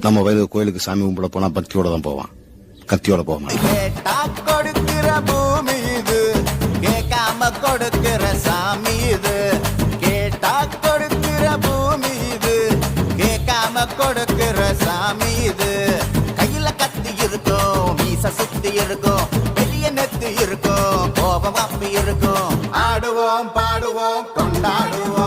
நம்ம வயது கோயிலுக்கு சாமி கும்பிட போனா பக்தியோட தான் போவான், கத்தியோட போவான். கேட்டா கொடுக்கிற பூமி இது, கேட்காம கொடுக்கிற சாமி இது. கேட்டா கொடுக்கிற பூமி இது, கேட்காம கொடுக்கிற சாமி இது. கையில கத்தி இருக்கும், மீச சுத்தி இருக்கும், பெரிய நெத்து இருக்கும், கோபம் அப்பி இருக்கும். ஆடுவோம் பாடுவோம் கொண்டாடுவோம்.